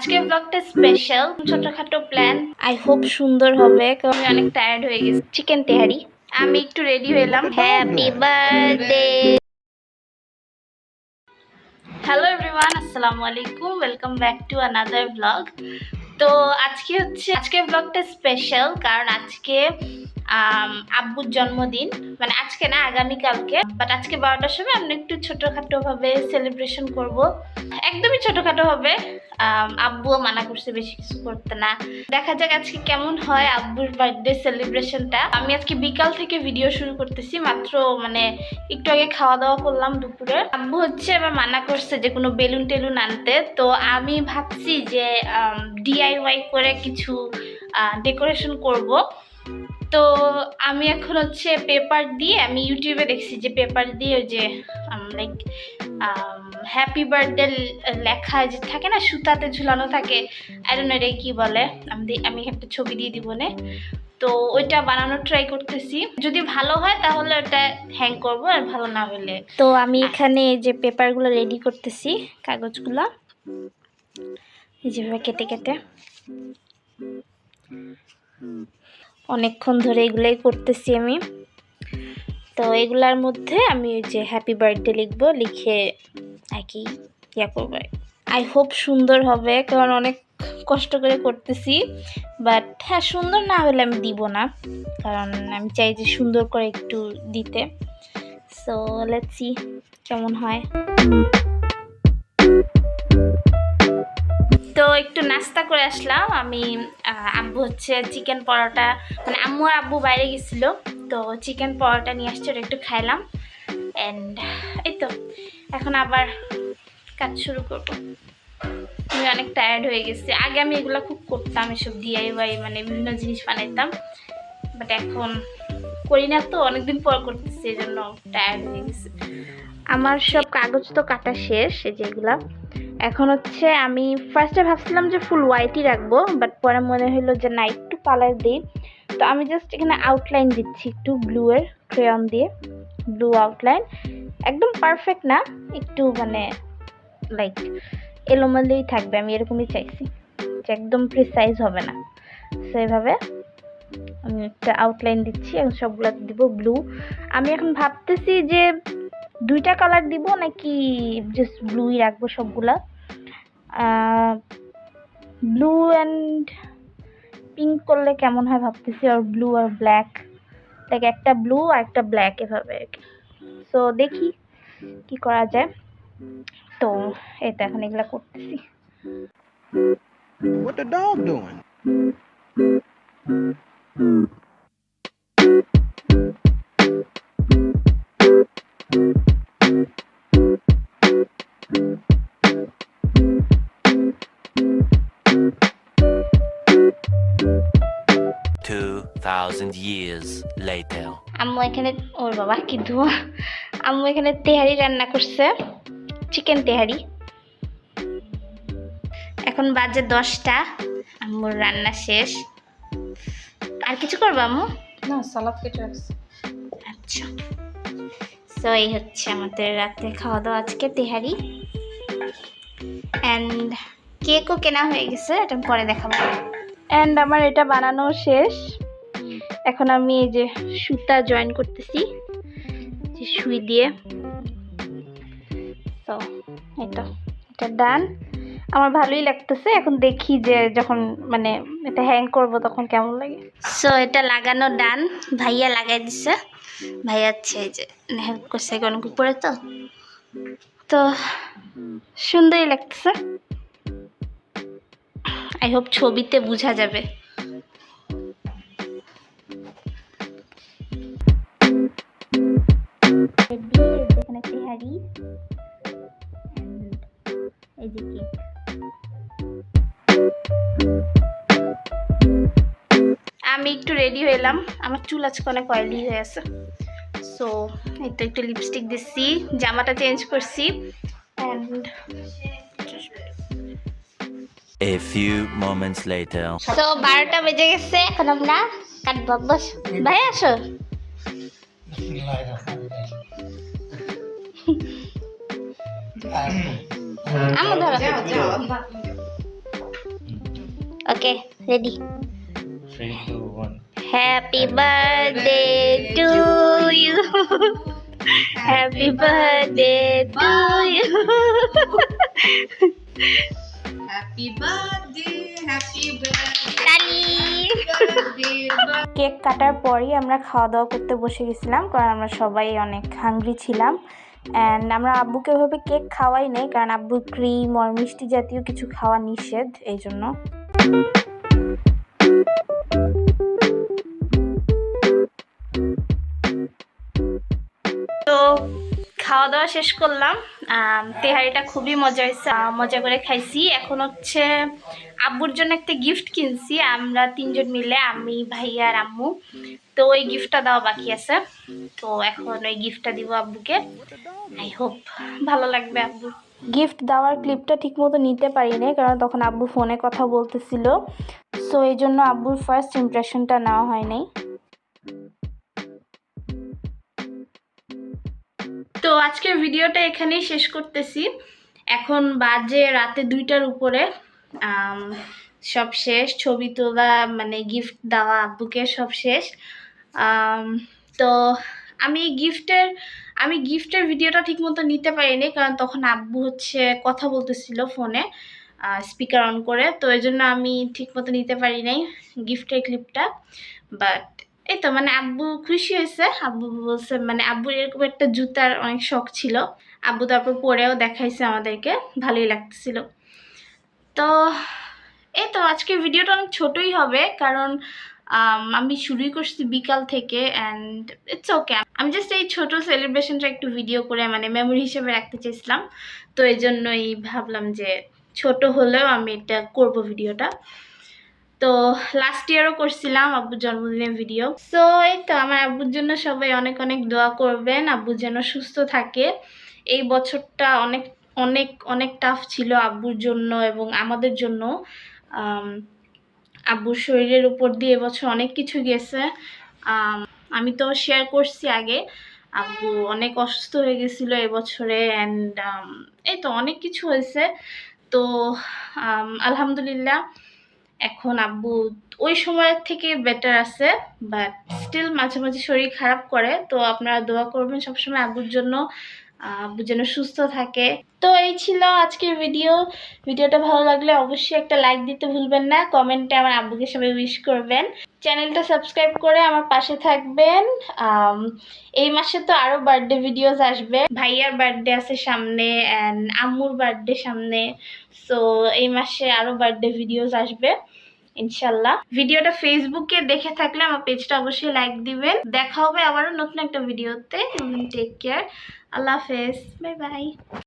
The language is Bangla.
আজকের ব্লগটা স্পেশাল, ছোটখাটো প্ল্যান। আই হোপ সুন্দর হবে, কারণ আমি অনেক টায়ার্ড হয়ে গেছি। চিকেন তেহারি। আমি একটু রেডি হইলাম। Happy birthday. হ্যালো এভরিওয়ান, আসসালামু আলাইকুম, welcome back to another blog. তো আজকের ব্লগটা স্পেশাল, কারণ আজকে আব্বুর জন্মদিন। মানে আজকে না, আগামীকালকে। বাট আজকে 12টার সময় আমরা একটু ছোটখাটো ভাবে সেলিব্রেশন করব। একদমই ছোটখাটো হবে। আব্বুও মানা করছে বেশি কিছু করতে না। দেখা যাক আজকে কেমন হয় আব্বুর বার্থডে সেলিব্রেশনটা। আমি আজকে বিকাল থেকে ভিডিও শুরু করতেছি, মাত্র মানে একটু আগে খাওয়া দাওয়া করলাম দুপুরে। আব্বু এবার মানা করছে যে কোনো বেলুন টেলুন আনতে। তো আমি ভাবছি যে ডিআইওয়াই করে কিছু ডেকোরেশন করব। তো আমি এখন পেপার দিয়ে, আমি ইউটিউবে দেখছি যে পেপার দিয়ে ওই যে লাইক হ্যাপি বার্থডে লেখা যে থাকে না, সুতাতে ঝুলানো থাকে, আই ডোন্ট নো এটা কি বলে। আমি একটা ছবি দিয়ে দিব না। তো ওইটা বানানোর ট্রাই করতেছি। যদি ভালো হয় তাহলে ওটা হ্যাং করব, আর ভালো না হলে। তো আমি এখানে যে পেপারগুলো রেডি করতেছি, কাগজগুলো যেভাবে কেটে কেটে অনেকক্ষণ ধরে এগুলাই করতেছি আমি। তো এগুলার মধ্যে আমি ওই যে হ্যাপি বার্থডে লিখবো, লিখে আর কি ইয়া করবো। আই হোপ সুন্দর হবে, কারণ অনেক কষ্ট করে করতেছি। বাট হ্যাঁ, সুন্দর না হলে আমি দিব না, কারণ আমি চাই যে সুন্দর করে একটু দিতে। সো লেটস সি কেমন হয়। তো একটু নাস্তা করে আসলাম আমি। আব্বু চিকেন পরোটা, মানে আম্মু আর আব্বু বাইরে গেছিলো, তো চিকেন পরোটা নিয়ে আসছে, ওটা একটু খাইলাম। অ্যান্ড এই তো এখন আবার কাজ শুরু করব। আমি অনেক টায়ার্ড হয়ে গেছি। আগে আমি এগুলো খুব করতাম, এসব ডিআইওয়াই, মানে বিভিন্ন জিনিস বানাইতাম। বাট এখন করি না, তো অনেকদিন পর করতেছি, এই জন্য টায়ার্ড হয়ে গেছে। আমার সব কাগজ তো কাটা শেষ, এই যেগুলা। এখন আমি ফার্স্টে ভাবছিলাম যে ফুল হোয়াইটই রাখবো, বাট পরে মনে হলো যে না, একটু কালার দিই। তো আমি জাস্ট এখানে আউটলাইন দিচ্ছি একটু ব্লু এর ক্রেয়ন দিয়ে, ব্লু আউটলাইন। একদম পারফেক্ট না, একটু মানে লাইক এলোমেলোই থাকবে, আমি এরকমই চাইছি, যে একদম প্রিসাইজ হবে না। সো এইভাবে আমি একটা আউটলাইন দিচ্ছি, এবং সবগুলোতে দিব ব্লু। আমি এখন ভাবতেছি যে দুইটা কালার দিব নাকি জাস্ট ব্লুই রাখবো সবগুলা। ব্লু অ্যান্ড পিঙ্ক করলে কেমন হয় ভাবতেছি, আর ব্লু আর ব্ল্যাক, লাইক একটা ব্লু আর একটা ব্ল্যাক, এভাবে আর কি। সো দেখি কি করা যায়। তো এটা এখন এগুলা করতেছি। What the dog doing? 2000 years later. আম্মু এখানে, ওর বাবা কি ধোয়া, আম্মু এখানে তেহারি রান্না করছে, চিকেন তেহারি। এখন বাজে 10টা, আম্মুর রান্না শেষ। আর কিছু করবো আম্মু? না, সালাদ কেটে রাখছি। আচ্ছা, সো এই আমাদের রাতে খাওয়া দাওয়া, আজকে তেহারি। অ্যান্ড কেকও কেনা হয়ে গেছে, এটা পরে দেখাবো। অ্যান্ড আমার এটা বানানো শেষ। এখন আমি এই যে সুতা জয়েন করতেছি, যে সুই দিয়ে। তো এটা ডান, আমার ভালোই লাগতেছে। এখন দেখি যে যখন মানে এটা হ্যাং করব তখন কেমন লাগে। সো এটা লাগানো ডান, ভাইয়া লাগাই দিছে। ভাইয়া এই যে হেল্প করছে অনেক উপরে, তো সুন্দরই লাগতেছে। আই হোপ ছবিতে বোঝা যাবে। এখানে তেহারি, এই যে কেক। আমি একটু রেডি হইলাম, আমার চুল আজকে অনেক অয়েলি হয়ে আছে। সো এই তো একটু লিপস্টিক দিচ্ছি, জামাটা চেঞ্জ করছি। And A few moments later. So 12টা বেজে গেছে, এখন আমরা কাটবো। বস ভাই, আসো। আম্মু ধরো। Okay ready 3, 2, 1. Happy birthday to you happy birthday to you Happy birthday, happy birthday, তালি birthday, কেক কাটার পরই আমরা খাওয়া দাওয়া করতে বসে গেছিলাম, কারণ আমরা সবাই অনেক হাংরি ছিলাম। অ্যান্ড আমরা আব্বুকে ওইভাবে কেক খাওয়াই নাই, কারণ আব্বুর ক্রিম আর মিষ্টি জাতীয় কিছু খাওয়া নিষেধ, এই জন্য। তো খাওয়া দাওয়া শেষ করলাম। তেহারিটা খুবই মজা হয়েছে, মজা করে খাইছি। এখন হচ্ছে আব্বুর জন্য একটা গিফট কিনছি আমরা 3 জন মিলে, আমি, ভাইয়া আর আম্মু। তো ওই গিফটটা দেওয়া বাকি আছে, তো এখন ওই গিফটটা দিব আব্বুকে। আই হোপ ভালো লাগবে আব্বুর। গিফট দেওয়ার ক্লিপটা ঠিক মতো নিতে পারি নাই, কারণ তখন আব্বু ফোনে কথা বলতেছিল, সো এই জন্য আব্বুর ফার্স্ট ইমপ্রেশনটা নেওয়া হয় নাই। তো আজকের ভিডিওটা এখানেই শেষ করতেছি। এখন বাজে রাতে 2টার উপরে। সব শেষ, ছবি তোলা মানে গিফট দেওয়া আব্বুকে সব শেষ। তো আমি গিফটের ভিডিওটা ঠিক মতো নিতে পারিনি, কারণ তখন আব্বু হচ্ছে কথা বলতেছিল ফোনে স্পিকার অন করে, তো এই জন্য আমি ঠিক মতো নিতে পারি নাই গিফটের ক্লিপটা। বাট এই তো মানে আব্বু খুশি হয়েছে। আব্বু বলছে মানে আব্বুর এরকম একটা জুতার অনেক শখ ছিল, আব্বু তারপর পরেও দেখাইছে আমাদেরকে, ভালোই লাগতেছিল। তো এই তো আজকের ভিডিওটা অনেক ছোটই হবে, কারণ আমি শুরুই করছি বিকাল থেকে, অ্যান্ড ইটস ওকে। আমি জাস্ট এই ছোট সেলিব্রেশনটা একটু ভিডিও করে মানে মেমোরি হিসেবে রাখতে চেয়েছিলাম, তো এই জন্যই ভাবলাম যে ছোট হলেও আমি এটা করব ভিডিওটা। তো লাস্ট ইয়ারও করছিলাম আব্বুর জন্মদিনের ভিডিও। সো এই তো আমার আব্বুর জন্য সবাই অনেক অনেক দোয়া করবেন, আব্বু যেন সুস্থ থাকে। এই বছরটা অনেক অনেক অনেক টাফ ছিল আব্বুর জন্য এবং আমাদের জন্য। আব্বুর শরীরের উপর দিয়ে এবছর অনেক কিছু গেছে। আমি তো শেয়ার করছি আগে, আব্বু অনেক অসুস্থ হয়ে গেছিল এবছরে, অ্যান্ড এই তো অনেক কিছু হয়েছে। তো আলহামদুলিল্লাহ এখন আব্বু ওই সময়ের থেকে বেটার আছে, বাট স্টিল মাঝে মাঝে শরীর খারাপ করে। তো আপনারা দোয়া করবেন সবসময় আব্বুর জন্য, আব্বু যেন সুস্থ থাকে। তো এই ছিল আজকের ভিডিওটা ভালো লাগলে অবশ্যই একটা লাইক দিতে ভুলবেন না, কমেন্টে আমার আব্বুকে সবাই উইশ করবেন, চ্যানেলটা সাবস্ক্রাইব করে আমার পাশে থাকবেন। এই মাসে তো আরো বার্থডে ভিডিওস আসবে, ভাইয়ার বার্থডে আছে সামনে অ্যান্ড আম্মুর বার্থডে সামনে, সো এই মাসে আরো বার্থডে ভিডিওস আসবে ইনশাল্লাহ। ভিডিওটা ফেসবুকে দেখে থাকলে আমার পেজটা অবশ্যই লাইক দিবেন। দেখা হবে আবারও নতুন একটা ভিডিওতে। টেক কেয়ার, আল্লাহ হাফেজ, বাই বাই।